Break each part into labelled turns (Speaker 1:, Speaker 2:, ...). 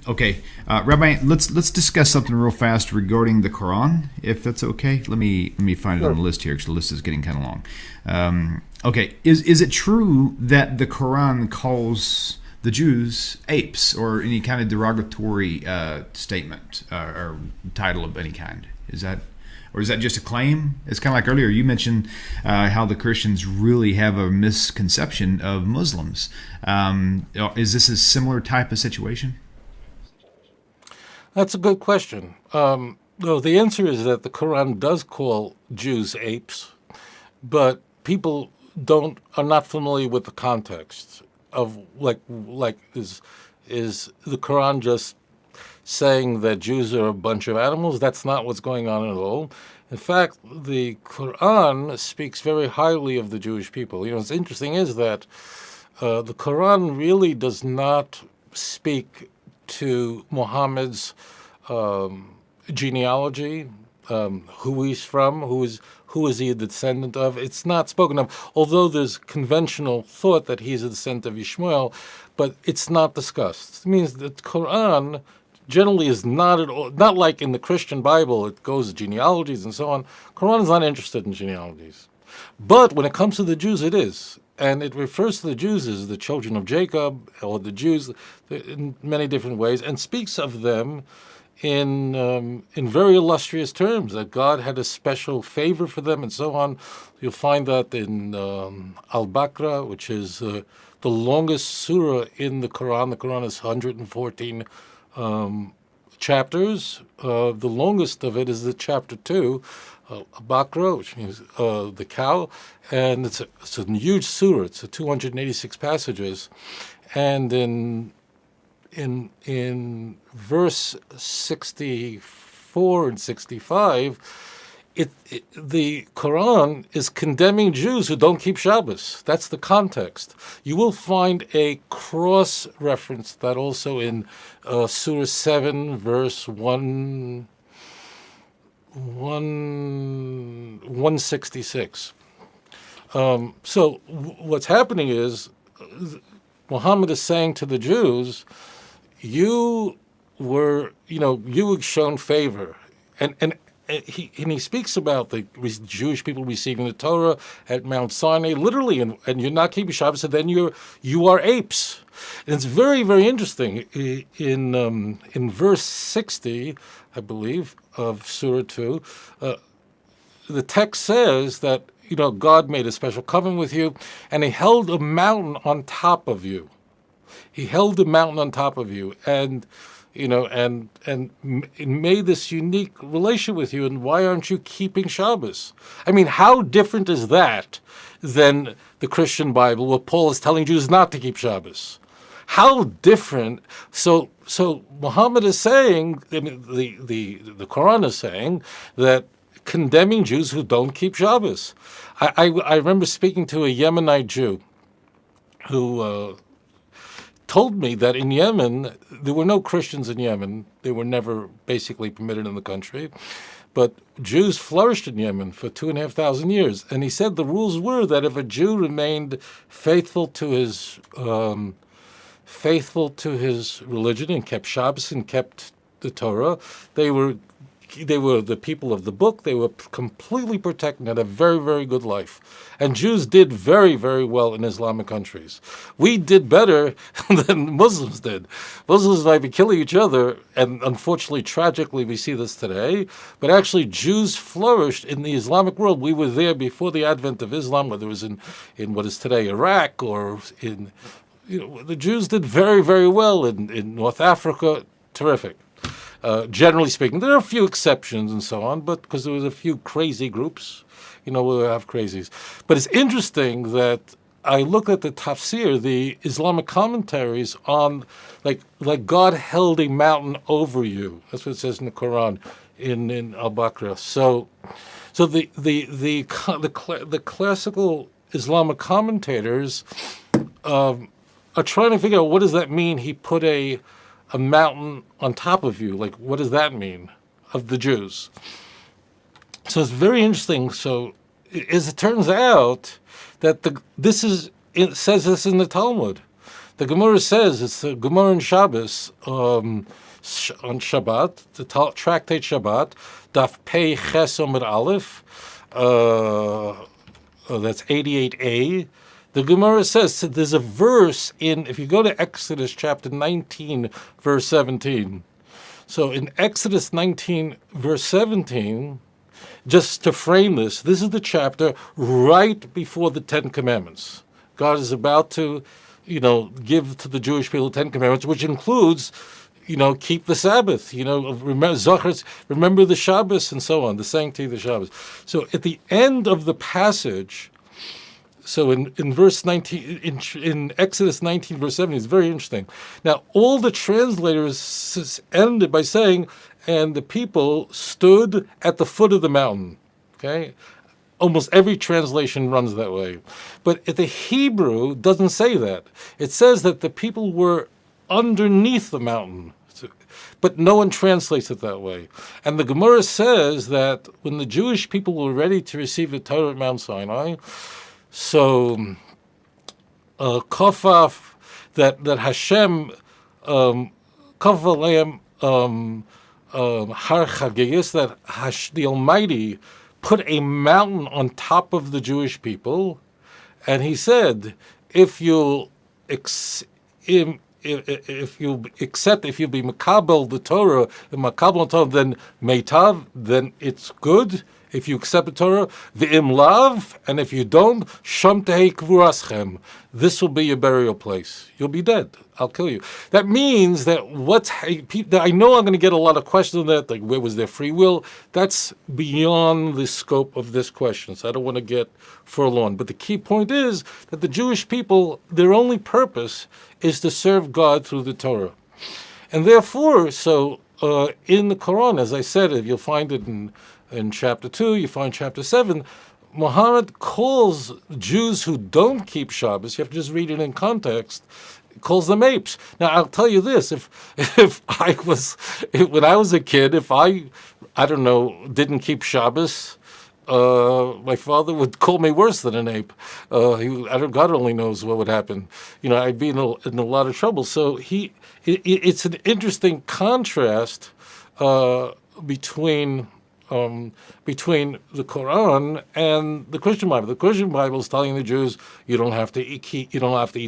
Speaker 1: Okay, Rabbi, let's discuss something real fast regarding the Quran, if that's okay. Let me find it on
Speaker 2: Sure.
Speaker 1: the list here because the list is getting kind of long. Okay, is it true that the Quran calls the Jews apes or any kind of derogatory statement or title of any kind? Is that or is that just a claim? It's kind of like earlier you mentioned how the Christians really have a misconception of Muslims. Is this a similar type of situation?
Speaker 2: That's a good question. No, the answer is that the Quran does call Jews apes, but people don't are not familiar with the context of like is the Quran just saying that Jews are a bunch of animals? That's not what's going on at all. In fact, the Quran speaks very highly of the Jewish people. What's interesting is that the Quran really does not speak to Muhammad's genealogy, who he's from, who is he a descendant of. It's not spoken of, although there's conventional thought that he's a descendant of Ishmael, but it's not discussed. It means that Quran generally is not at all, not like in the Christian Bible, it goes genealogies and so on. Quran is not interested in genealogies. But when it comes to the Jews, it is. And it refers to the Jews as the children of Jacob, or the Jews in many different ways, and speaks of them in very illustrious terms, that God had a special favor for them and so on. You'll find that in Al-Baqarah, which is the longest surah in the Quran. The Quran is 114 chapters. The longest of it is the chapter 2, Bakra, which means the cow, and it's a huge surah. It's a 286 passages, and in verse 64 and 65. The Quran is condemning Jews who don't keep Shabbos. That's the context. You will find a cross reference that also in Surah 7, verse 166. So what's happening is Muhammad is saying to the Jews, you were shown favor. And he speaks about the Jewish people receiving the Torah at Mount Sinai, literally, and you're not keeping Shabbos, and then you are apes. And it's very, very interesting. In verse 60, I believe, of Surah 2, the text says that God made a special covenant with you, and He held a mountain on top of you. He held a mountain on top of you, and made this unique relation with you, and why aren't you keeping Shabbos? I mean, how different is that than the Christian Bible, where Paul is telling Jews not to keep Shabbos? How different? So Muhammad is saying, I mean, the Quran is saying that condemning Jews who don't keep Shabbos. I remember speaking to a Yemenite Jew who told me that in Yemen, there were no Christians in Yemen. They were never basically permitted in the country. But Jews flourished in Yemen for 2,500 years. And he said the rules were that if a Jew remained faithful to his religion and kept Shabbos and kept the Torah, they were the people of the book. They were completely protected and had a very, very good life. And Jews did very, very well in Islamic countries. We did better than Muslims did. Muslims might be killing each other, and unfortunately, tragically, we see this today. But actually, Jews flourished in the Islamic world. We were there before the advent of Islam, whether it was in what is today Iraq or in, the Jews did very, very well in North Africa. Terrific. Generally speaking, there are a few exceptions and so on, but because there was a few crazy groups, we'll have crazies. But it's interesting that I looked at the tafsir, the Islamic commentaries on, like God held a mountain over you. That's what it says in the Quran, in Al-Baqarah. So the classical Islamic commentators are trying to figure out, what does that mean? He put a mountain on top of you. Like, what does that mean of the Jews? So it's very interesting. So as it turns out that it says this in the Talmud, The Gemara says, it's the Gemara in Shabbos, on Shabbat, the tractate Shabbat, Daf Pei Ches Amud Aleph, that's 88a. The Gemara says, so there's a verse if you go to Exodus chapter 19, verse 17. So in Exodus 19, verse 17, just to frame this is the chapter right before the Ten Commandments. God is about to, give to the Jewish people the Ten Commandments, which includes, keep the Sabbath, remember the Shabbos and so on, the sanctity of the Shabbos. So at the end of the passage, so in verse 19, in Exodus 19, verse 7, it's very interesting. Now, all the translators ended by saying, and the people stood at the foot of the mountain. Okay? Almost every translation runs that way. But the Hebrew doesn't say that. It says that the people were underneath the mountain. But no one translates it that way. And the Gemara says that when the Jewish people were ready to receive the Torah at Mount Sinai, so Kofaf, that Hashem Kofaleim Har Chagigis, that the Almighty put a mountain on top of the Jewish people, and He said, if you be Makabel the Torah, then Meitav, then it's good. If you accept the Torah, v'im lav, and if you don't, sham tehei kvuraschem. This will be your burial place. You'll be dead. I'll kill you. That means that I know I'm going to get a lot of questions on that, like where was their free will? That's beyond the scope of this question, so I don't want to get forlorn. But the key point is that the Jewish people, their only purpose is to serve God through the Torah. And therefore, in the Qur'an, as I said, if you'll find it in chapter 2, you find chapter 7, Muhammad calls Jews who don't keep Shabbos, you have to just read it in context, calls them apes. Now, I'll tell you this, when I was a kid, if I didn't keep Shabbos, my father would call me worse than an ape. God only knows what would happen. I'd be in a lot of trouble. So it's an interesting contrast between the Qur'an and the Christian Bible. The Christian Bible is telling the Jews you don't have to eat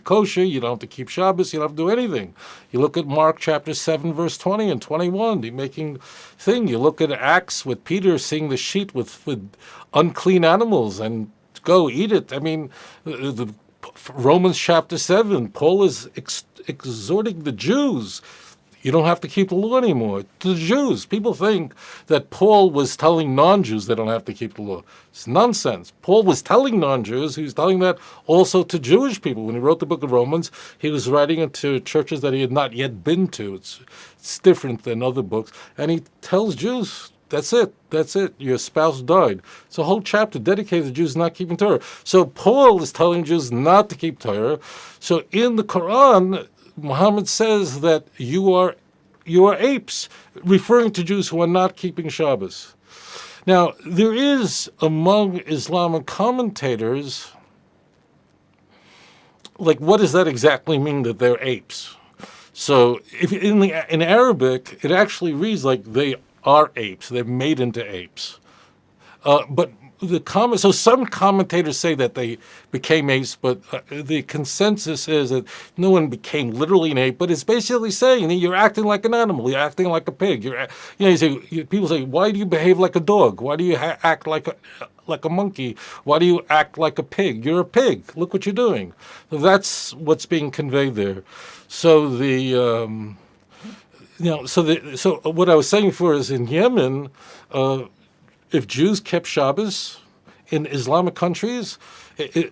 Speaker 2: kosher, you don't have to keep Shabbos, you don't have to do anything. You look at Mark chapter 7, verse 20 and 21, the making thing. You look at Acts with Peter seeing the sheet with unclean animals and go eat it. I mean, the Romans chapter 7, Paul is exhorting the Jews. You don't have to keep the law anymore. To the Jews, people think that Paul was telling non-Jews they don't have to keep the law. It's nonsense. Paul was telling non-Jews, he was telling that also to Jewish people. When he wrote the book of Romans, he was writing it to churches that he had not yet been to. It's different than other books. And he tells Jews, that's it. Your spouse died. It's a whole chapter dedicated to Jews not keeping Torah. So Paul is telling Jews not to keep Torah. So in the Qur'an, Muhammad says that you are apes, referring to Jews who are not keeping Shabbos. Now, there is among Islamic commentators, what does that exactly mean that they're apes? So, if in Arabic, it actually reads like they are apes. They're made into apes. But so some commentators say that they became apes, but the consensus is that no one became literally an ape. But it's basically saying that you're acting like an animal, you're acting like a pig. People say, why do you behave like a dog? Why do you act like a monkey? Why do you act like a pig? You're a pig. Look what you're doing. So that's what's being conveyed there. So so what I was saying before is in Yemen. If Jews kept Shabbos in Islamic countries,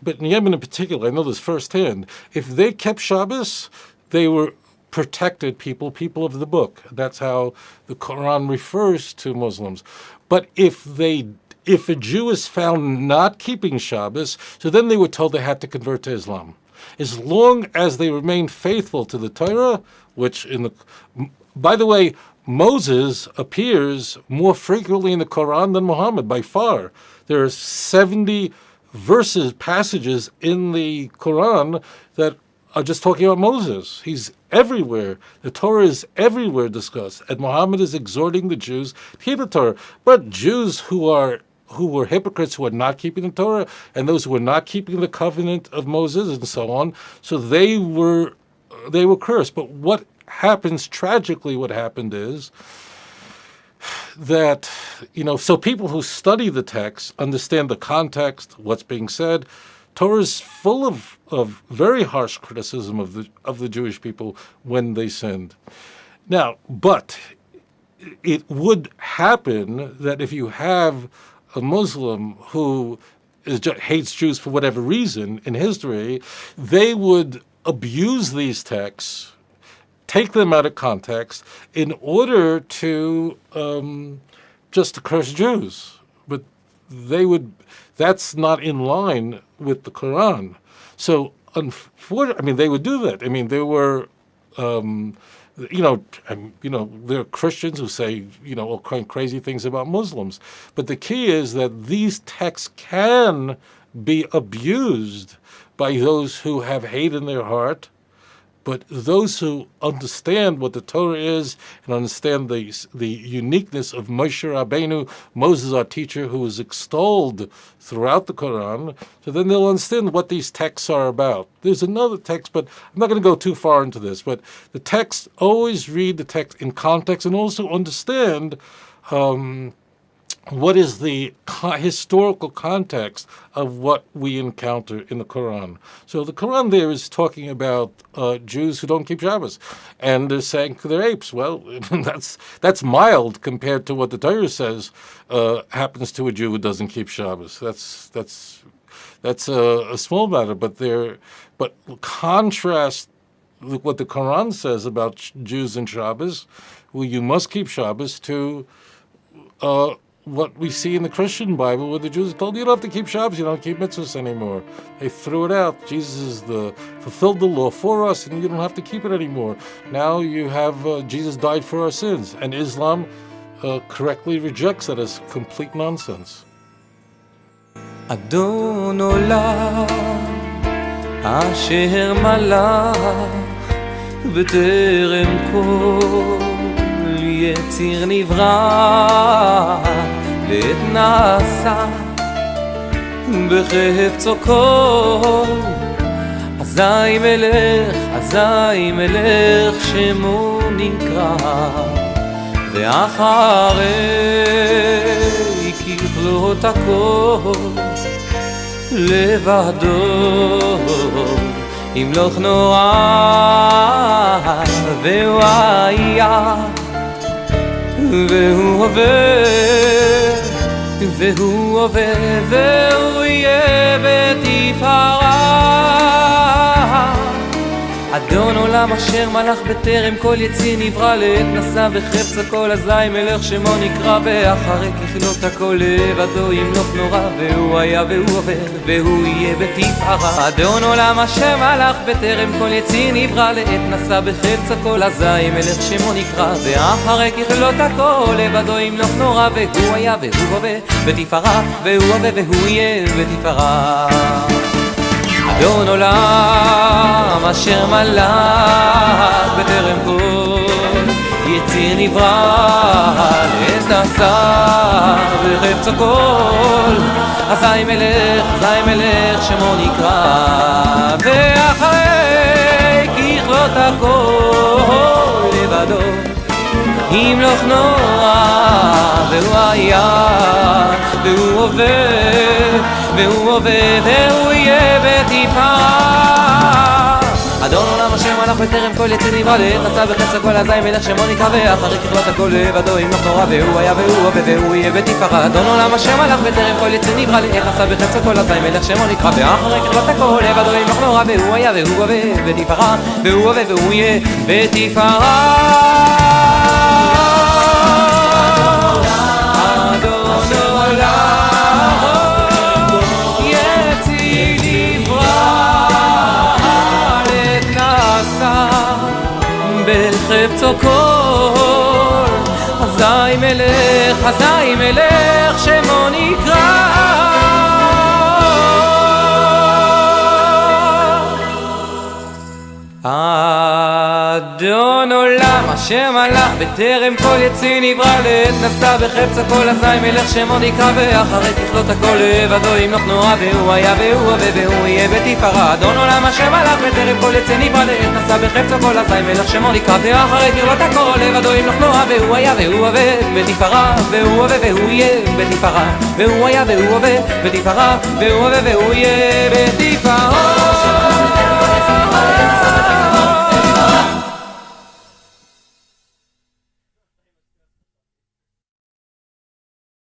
Speaker 2: but in Yemen in particular, I know this firsthand, if they kept Shabbos, they were protected people of the book. That's how the Quran refers to Muslims. But if a Jew is found not keeping Shabbos, so then they were told they had to convert to Islam. As long as they remained faithful to the Torah, which by the way, Moses appears more frequently in the Quran than Muhammad, by far. There are 70 passages in the Quran that just talking about Moses. He's everywhere. The Torah is everywhere discussed, and Muhammad is exhorting the Jews to keep the Torah. But Jews who were hypocrites, who are not keeping the Torah, and those who were not keeping the covenant of Moses, and so on, so they were cursed. But what happens tragically? What happened is that so people who study the text understand the context, what's being said. Torah is full of very harsh criticism of the Jewish people when they sinned. Now, but it would happen that if you have a Muslim who hates Jews for whatever reason in history, they would abuse these texts, take them out of context in order to just to curse Jews. But that's not in line with the Qur'an. So, unfortunately, they would do that. There were, there are Christians who say, all kind of crazy things about Muslims. But the key is that these texts can be abused by those who have hate in their heart. But those who understand what the Torah is and understand the uniqueness of Moshe Rabbeinu, Moses, our teacher, who is extolled throughout the Quran, so then they'll understand what these texts are about. There's another text, but I'm not going to go too far into this. But the text, always read the text in context and also understand what is the historical context of what we encounter in the Quran. So the Quran there is talking about Jews who don't keep Shabbos, and they're saying they're apes. Well, that's mild compared to what the Torah says happens to a Jew who doesn't keep Shabbos. That's a small matter, but contrast what the Quran says about Jews and Shabbos, where you must keep Shabbos, to what we see in the Christian Bible, where the Jews are told you don't have to keep Shabbos, you don't keep mitzvahs anymore. They threw it out. Jesus fulfilled the law for us, and you don't have to keep it anymore. Now you have Jesus died for our sins, and Islam correctly rejects that as complete nonsense.
Speaker 3: אדון עולם אשר מלך בטרם כל יציר נברא לעת נעשה בחפצו כל אזי מלך שמו נקרא ואחרי ככלות הכל לבדו ימלוך נורא והוא היה והוא הווה והוא יהיה בתפארה אדון עולם אשר מלך בטרם כל יציר נברא לעת נשא בחפץ הכל אזי מלך שמו נקרא ואחרי ככלות הכל לבדו ימלוך נורא והוא היה והוא הווה והוא יהיה בתפארה אדון עולם אשר מלך בטרם כל יציר נברא לעת נשא בחפץ הכל אזי מלך שמו נקרא ואחרי ככלות הכל לבדו ימלוך נורא והוא היה והוא הווה בתפארה והוא הווה והוא יהיה בתפארה אדון עולם אשר מלך בטרם כל יציר נברא לעת נשא בחפצו כל אזי מלך שמו נקרא ואחרי ככלות הכל לבדו ימלוך נורא והוא היה והוא הווה והוא יהיה בתפארה אדון עולם אשר מלך בטרם כל יציר נברא לעת נשא בחפץ הכל אזי מלך שמו נקרא ואחרי ככלות הכל לבדו ימלוך נורא והוא היה והוא הווה והוא יהיה בתפארה אדון עולם אשר מלך בטרם כל יציר נברא לעת נשא בחפץ הכל אזי מלך שמו נקרא ואחרי ככלות הכל לבדו ימלוך נורא והוא היה והוא הווה בתפארה והוא הווה והוא יהיה בתפארה בחפצו כל אזי מלך שמו נקרא אדון עולם אשר מלך בטרם כל יציא נברא לעת נשא בחפץ הכל אזי מלך שמו נקרא ואחרי ככלות הכל לבדו ימלוך נורא והוא היה והוא הווה והוא יהיה בתפארה אדון עולם אשר מלך בטרם כל יציא נברא לעת נשא בחפץ הכל אזי מלך שמו נקרא ואחרי ככלות הכל לבדו ימלוך נורא והוא היה והוא הווה בתפארה והוא הווה והוא יהיה בתפארה והוא היה והוא הווה בתפארה והוא הווה והוא יהיה בתפארה